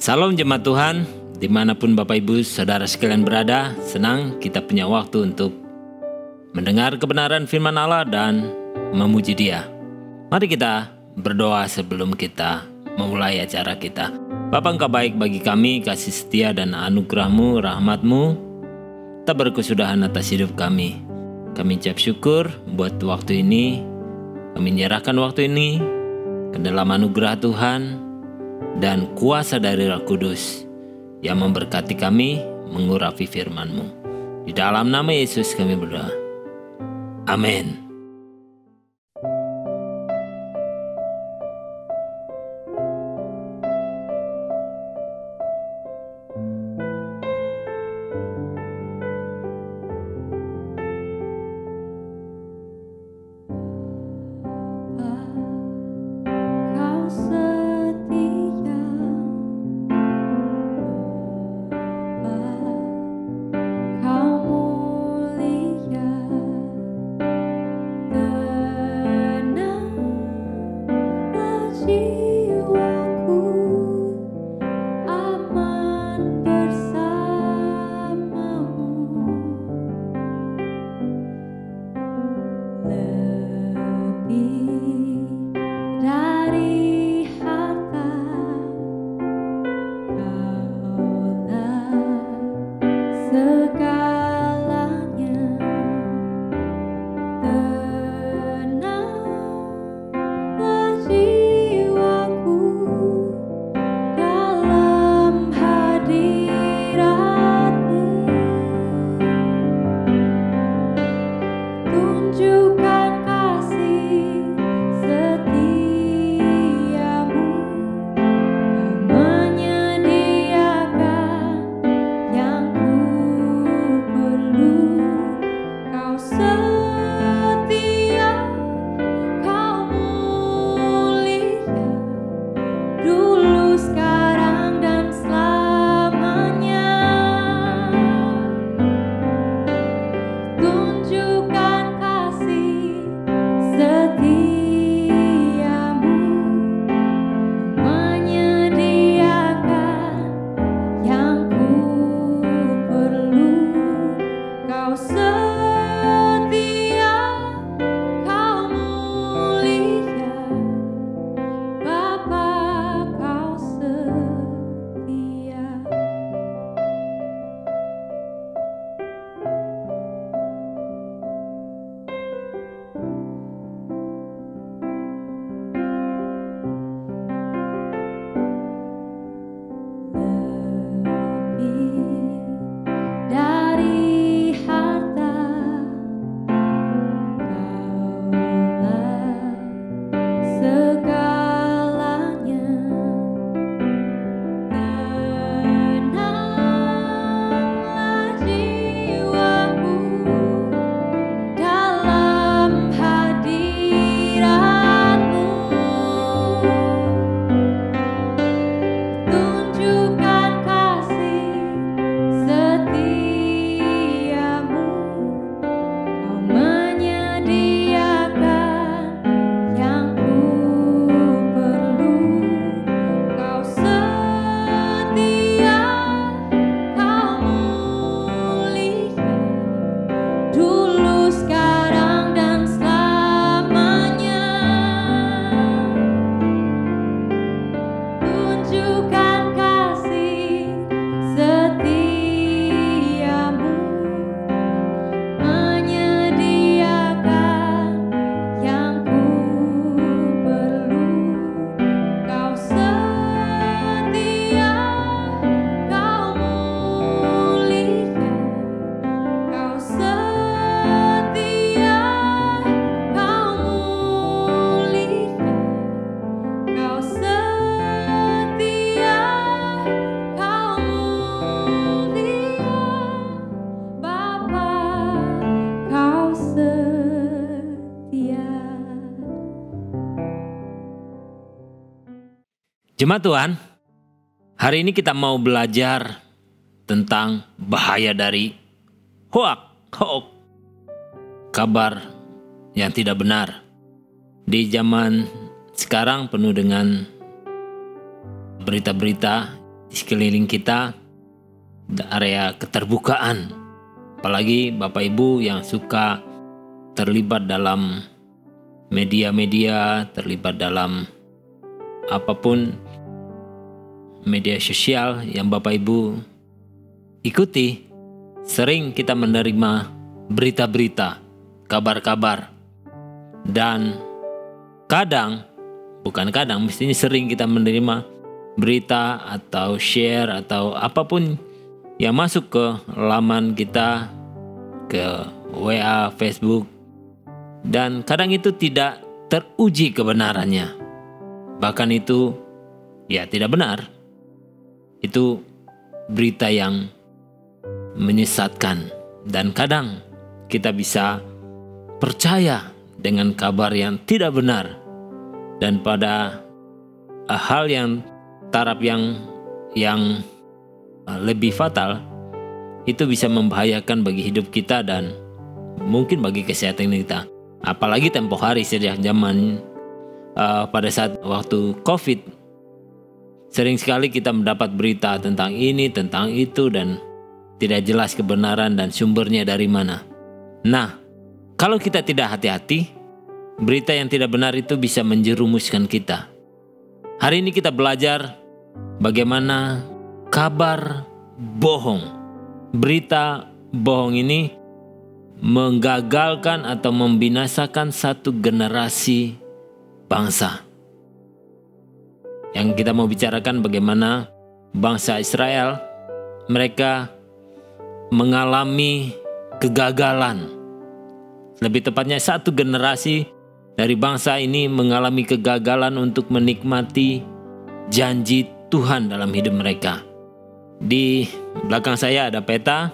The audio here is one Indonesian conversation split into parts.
Salam jemaat Tuhan, dimanapun Bapak Ibu Saudara sekalian berada, senang kita punya waktu untuk mendengar kebenaran firman Allah dan memuji Dia. Mari kita berdoa sebelum kita memulai acara kita. Bapa, Engkau baik bagi kami, kasih setia dan anugerah-Mu, rahmat-Mu tak berkesudahan atas hidup kami. Kami ucap syukur buat waktu ini, kami menyerahkan waktu ini ke dalam anugerah Tuhan dan kuasa dari Roh Kudus yang memberkati kami mengurapi firman-Mu. Di dalam nama Yesus kami berdoa. Amin. Jemaat Tuhan, hari ini kita mau belajar tentang bahaya dari hoax, kabar yang tidak benar. Di zaman sekarang penuh dengan berita-berita di sekeliling kita, area keterbukaan. Apalagi Bapak Ibu yang suka terlibat dalam media-media, terlibat dalam apapun media sosial yang Bapak Ibu ikuti, sering kita menerima berita-berita, kabar-kabar. Dan mestinya sering kita menerima berita atau share atau apapun yang masuk ke laman kita, ke WA, Facebook, dan kadang itu tidak teruji kebenarannya. Bahkan itu tidak benar. Itu berita yang menyesatkan, dan kadang kita bisa percaya dengan kabar yang tidak benar, dan pada hal yang taraf yang lebih fatal, itu bisa membahayakan bagi hidup kita dan mungkin bagi kesehatan kita. Apalagi tempo hari sejak zaman pada saat waktu COVID, sering sekali kita mendapat berita tentang ini, tentang itu, dan tidak jelas kebenaran dan sumbernya dari mana. Nah, kalau kita tidak hati-hati, berita yang tidak benar itu bisa menjerumuskan kita. Hari ini kita belajar bagaimana kabar bohong, berita bohong ini menggagalkan atau membinasakan satu generasi bangsa. Yang kita mau bicarakan bagaimana bangsa Israel, mereka mengalami kegagalan. Lebih tepatnya satu generasi dari bangsa ini mengalami kegagalan untuk menikmati janji Tuhan dalam hidup mereka. Di belakang saya ada peta.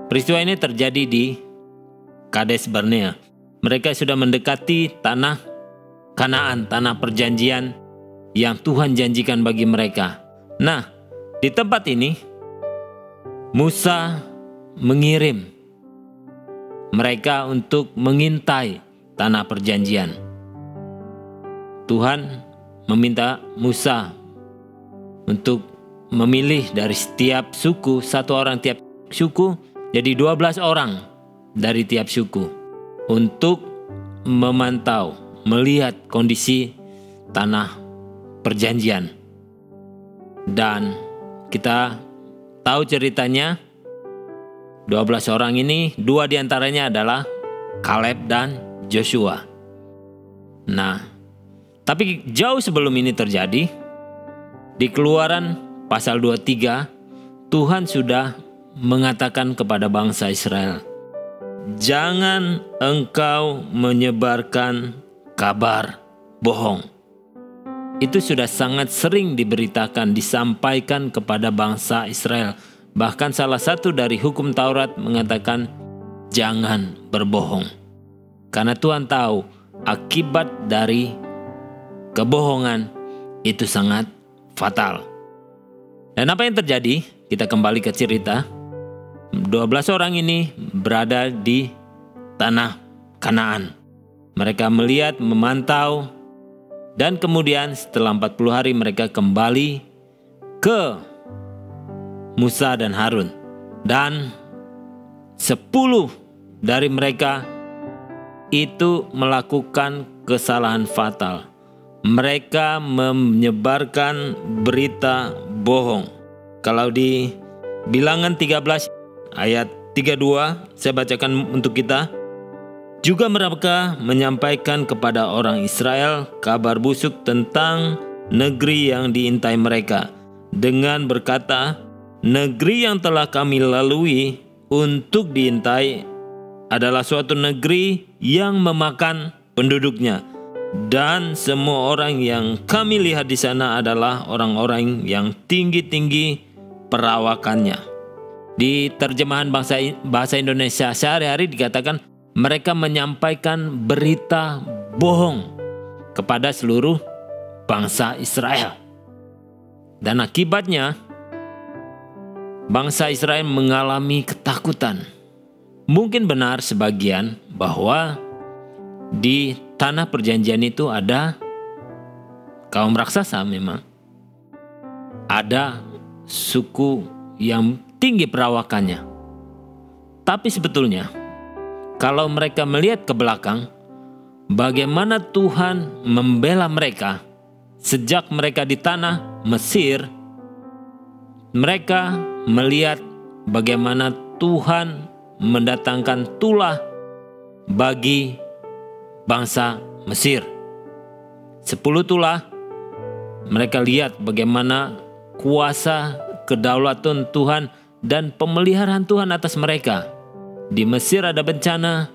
Peristiwa ini terjadi di Kades Barnea. Mereka sudah mendekati tanah Kanaan, tanah perjanjian yang Tuhan janjikan bagi mereka. Nah, di tempat ini Musa mengirim mereka untuk mengintai tanah perjanjian. Tuhan meminta Musa untuk memilih dari setiap suku, satu orang tiap suku, jadi 12 orang dari tiap suku, untuk memantau, melihat kondisi tanah perjanjian. Dan kita tahu ceritanya, 12 orang ini, 2 diantaranya adalah Kaleb dan Joshua. Nah, tapi jauh sebelum ini terjadi, di Keluaran pasal 23, Tuhan sudah mengatakan kepada bangsa Israel, jangan engkau menyebarkan kabar bohong. Itu sudah sangat sering diberitakan, disampaikan kepada bangsa Israel. Bahkan salah satu dari hukum Taurat mengatakan jangan berbohong. Karena Tuhan tahu akibat dari kebohongan itu sangat fatal. Dan apa yang terjadi? Kita kembali ke cerita. 12 orang ini berada di tanah Kanaan. Mereka melihat, memantau, dan kemudian setelah 40 hari mereka kembali ke Musa dan Harun. Dan 10 dari mereka itu melakukan kesalahan fatal. Mereka menyebarkan berita bohong. Kalau di Bilangan 13 ayat 32, saya bacakan untuk kita. Juga mereka menyampaikan kepada orang Israel kabar busuk tentang negeri yang diintai mereka, dengan berkata, negeri yang telah kami lalui untuk diintai adalah suatu negeri yang memakan penduduknya, dan semua orang yang kami lihat di sana adalah orang-orang yang tinggi-tinggi perawakannya. Di terjemahan bahasa Indonesia sehari-hari dikatakan mereka menyampaikan berita bohong kepada seluruh bangsa Israel. Dan akibatnya bangsa Israel mengalami ketakutan. Mungkin benar sebagian bahwa di tanah perjanjian itu ada kaum raksasa memang. Ada suku yang tinggi perawakannya. Tapi sebetulnya kalau mereka melihat ke belakang, bagaimana Tuhan membela mereka sejak mereka di tanah Mesir, mereka melihat bagaimana Tuhan mendatangkan tulah bagi bangsa Mesir. 10 tulah, mereka lihat bagaimana kuasa kedaulatan Tuhan dan pemeliharaan Tuhan atas mereka. Di Mesir ada bencana,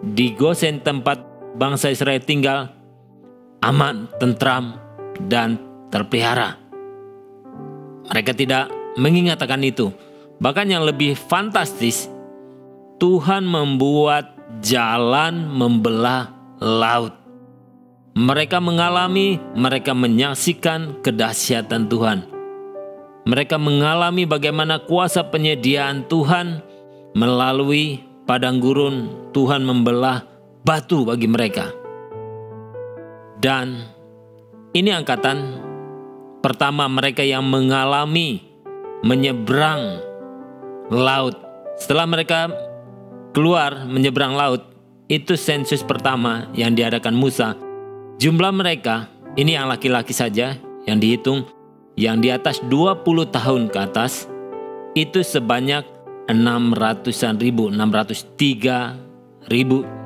di Gosen tempat bangsa Israel tinggal, aman, tentram, dan terpelihara. Mereka tidak mengingat akan itu. Bahkan yang lebih fantastis, Tuhan membuat jalan membelah laut. Mereka mengalami, mereka menyaksikan kedahsyatan Tuhan. Mereka mengalami bagaimana kuasa penyediaan Tuhan melalui padang gurun. Tuhan membelah batu bagi mereka. Dan ini angkatan pertama mereka yang mengalami menyeberang laut. Setelah mereka keluar menyeberang laut, itu sensus pertama yang diadakan Musa. Jumlah mereka, ini yang laki-laki saja yang dihitung, yang di atas 20 tahun ke atas, itu sebanyak 603.000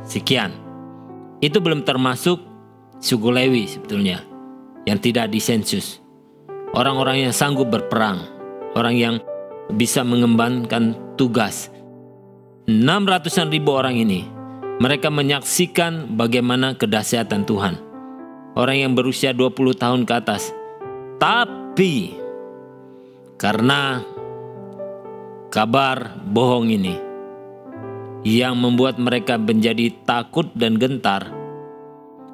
sekian. Itu belum termasuk suku Lewi sebetulnya, yang tidak disensus. Orang-orang yang sanggup berperang, orang yang bisa mengembangkan tugas. 600.000 orang ini, mereka menyaksikan bagaimana kedahsyatan Tuhan. Orang yang berusia 20 tahun ke atas. Tapi karena kabar bohong ini yang membuat mereka menjadi takut dan gentar,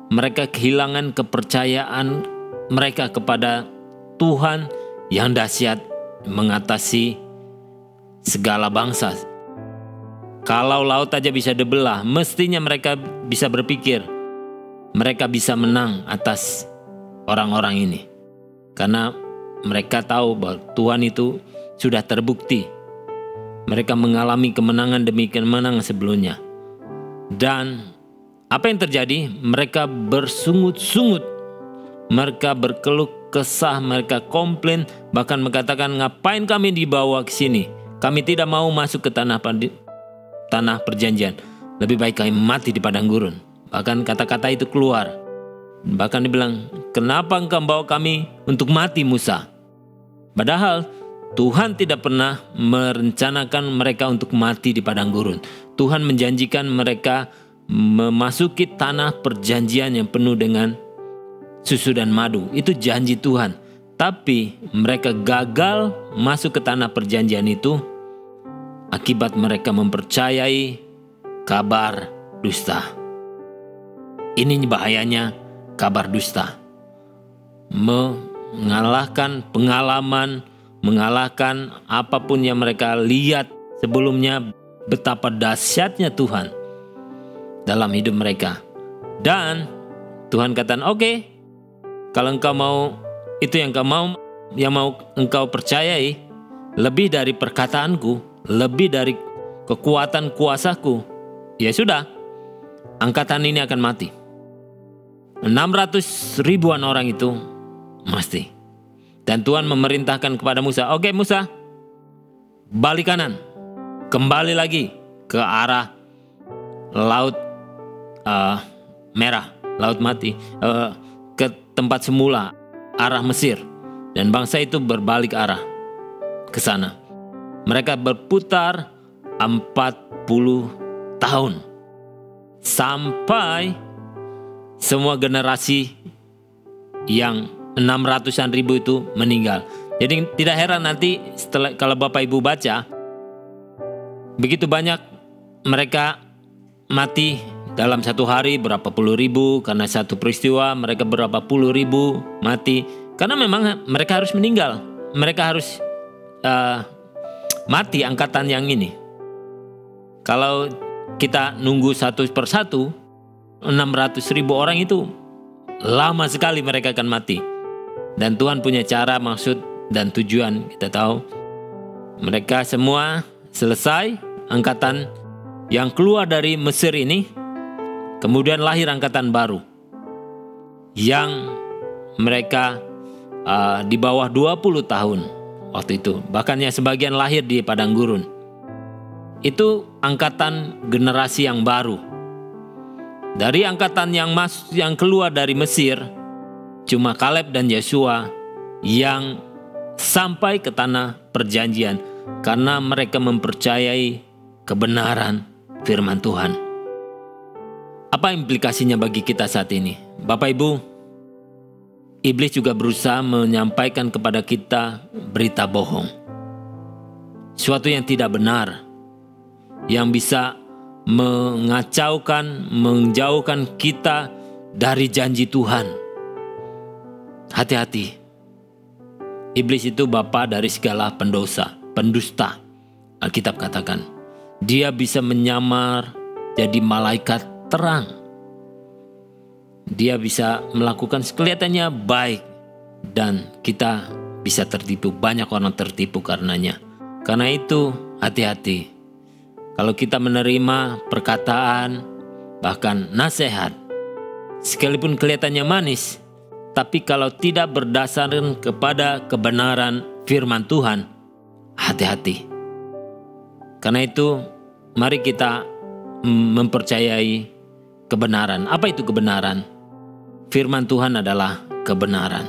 mereka kehilangan kepercayaan mereka kepada Tuhan yang dahsyat mengatasi segala bangsa. Kalau laut aja bisa dibelah, mestinya mereka bisa berpikir mereka bisa menang atas orang-orang ini. Karena mereka tahu bahwa Tuhan itu sudah terbukti. Mereka mengalami kemenangan demi kemenangan sebelumnya. Dan apa yang terjadi? Mereka bersungut-sungut. Mereka berkeluh kesah, mereka komplain, bahkan mengatakan, ngapain kami dibawa ke sini? Kami tidak mau masuk ke tanah perjanjian. Lebih baik kami mati di padang gurun. Bahkan kata-kata itu keluar. Bahkan dibilang, kenapa engkau bawa kami untuk mati, Musa? Padahal Tuhan tidak pernah merencanakan mereka untuk mati di padang gurun. Tuhan menjanjikan mereka memasuki tanah perjanjian yang penuh dengan susu dan madu. Itu janji Tuhan. Tapi mereka gagal masuk ke tanah perjanjian itu akibat mereka mempercayai kabar dusta. Ini bahayanya kabar dusta. Mengalahkan pengalaman, mengalahkan apapun yang mereka lihat sebelumnya, betapa dahsyatnya Tuhan dalam hidup mereka. Dan Tuhan katakan, oke, kalau engkau mau itu yang mau engkau percayai, lebih dari perkataanku, lebih dari kekuatan kuasaku, ya sudah, angkatan ini akan mati. 600.000-an orang itu mati. Dan Tuhan memerintahkan kepada Musa, oke Musa, balik kanan, kembali lagi ke arah laut merah, laut mati, ke tempat semula, arah Mesir. Dan bangsa itu berbalik arah ke sana. Mereka berputar 40 tahun sampai semua generasi yang 600-an ribu itu meninggal. Jadi tidak heran nanti setelah, kalau Bapak Ibu baca, begitu banyak mereka mati dalam satu hari, berapa puluh ribu karena satu peristiwa, mereka berapa puluh ribu mati karena memang mereka harus meninggal. Mereka harus mati angkatan yang ini. Kalau kita nunggu satu persatu, 600.000 orang itu lama sekali mereka akan mati. Dan Tuhan punya cara, maksud dan tujuan. Kita tahu mereka semua selesai angkatan yang keluar dari Mesir ini, kemudian lahir angkatan baru yang mereka di bawah 20 tahun waktu itu. Bahkan yang sebagian lahir di padang gurun. Itu angkatan generasi yang baru. Dari angkatan yang keluar dari Mesir, cuma Kaleb dan Yosua yang sampai ke tanah perjanjian karena mereka mempercayai kebenaran firman Tuhan. Apa implikasinya bagi kita saat ini? Bapak Ibu, iblis juga berusaha menyampaikan kepada kita berita bohong. Suatu yang tidak benar, yang bisa mengacaukan, menjauhkan kita dari janji Tuhan. Hati-hati. Iblis itu bapa dari segala pendosa, pendusta. Alkitab katakan, dia bisa menyamar jadi malaikat terang. Dia bisa melakukan kelihatannya baik dan kita bisa tertipu. Banyak orang tertipu karenanya. Karena itu hati-hati. Kalau kita menerima perkataan, bahkan nasihat, sekalipun kelihatannya manis, tapi kalau tidak berdasarkan kepada kebenaran firman Tuhan, hati-hati. Karena itu, mari kita mempercayai kebenaran. Apa itu kebenaran? Firman Tuhan adalah kebenaran.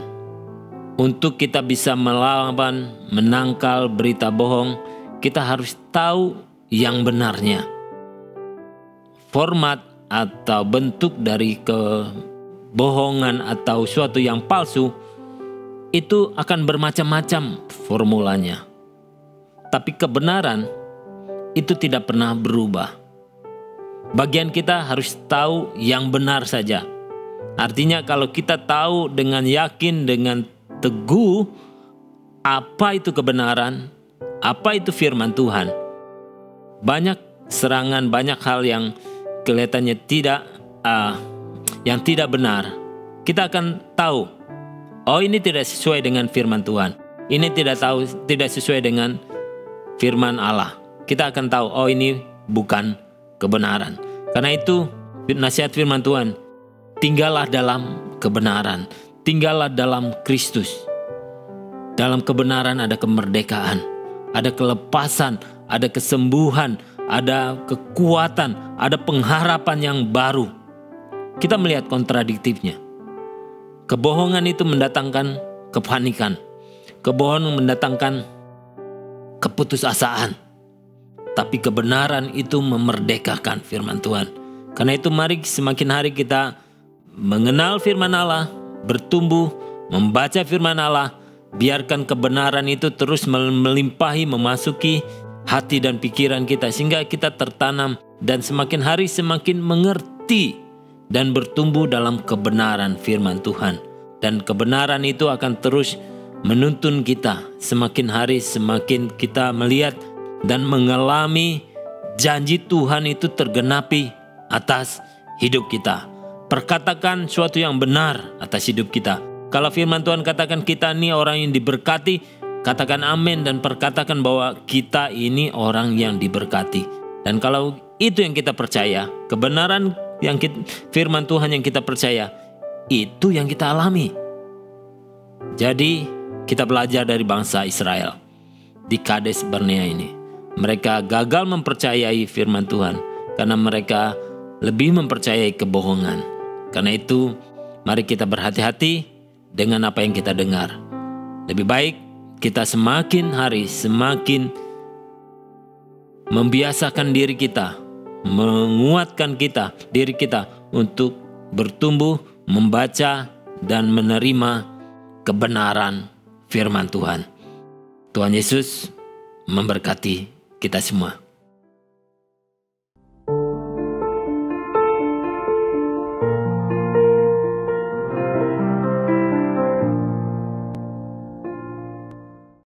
Untuk kita bisa melawan, menangkal berita bohong, kita harus tahu yang benarnya. Format atau bentuk dari kebohongan atau suatu yang palsu itu akan bermacam-macam formulanya. Tapi kebenaran itu tidak pernah berubah. Bagian kita harus tahu yang benar saja. Artinya kalau kita tahu dengan yakin, dengan teguh apa itu kebenaran, apa itu firman Tuhan, banyak serangan, banyak hal yang kelihatannya tidak benar, kita akan tahu, oh ini tidak sesuai dengan firman Tuhan, ini tidak sesuai dengan firman Allah. Kita akan tahu, oh ini bukan kebenaran. Karena itu nasihat firman Tuhan, tinggallah dalam kebenaran, tinggallah dalam Kristus. Dalam kebenaran ada kemerdekaan, ada kelepasan, ada kesembuhan, ada kekuatan, ada pengharapan yang baru. Kita melihat kontradiktifnya. Kebohongan itu mendatangkan kepanikan. Kebohongan mendatangkan keputusasaan. Tapi kebenaran itu memerdekakan firman Tuhan. Karena itu mari semakin hari kita mengenal firman Allah, bertumbuh, membaca firman Allah, biarkan kebenaran itu terus melimpahi, memasuki hati dan pikiran kita sehingga kita tertanam dan semakin hari semakin mengerti dan bertumbuh dalam kebenaran firman Tuhan. Dan kebenaran itu akan terus menuntun kita semakin hari semakin kita melihat dan mengalami janji Tuhan itu tergenapi atas hidup kita. Perkatakan suatu yang benar atas hidup kita. Kalau firman Tuhan katakan kita ini orang yang diberkati, katakan amin dan perkatakan bahwa kita ini orang yang diberkati. Dan kalau itu yang kita percaya, kebenaran yang firman Tuhan yang kita percaya, itu yang kita alami. Jadi kita belajar dari bangsa Israel di Kades Barnea ini. Mereka gagal mempercayai firman Tuhan karena mereka lebih mempercayai kebohongan. Karena itu mari kita berhati-hati dengan apa yang kita dengar. Lebih baik kita semakin hari semakin membiasakan diri kita, menguatkan diri kita untuk bertumbuh, membaca dan menerima kebenaran firman Tuhan. Tuhan Yesus memberkati kita semua.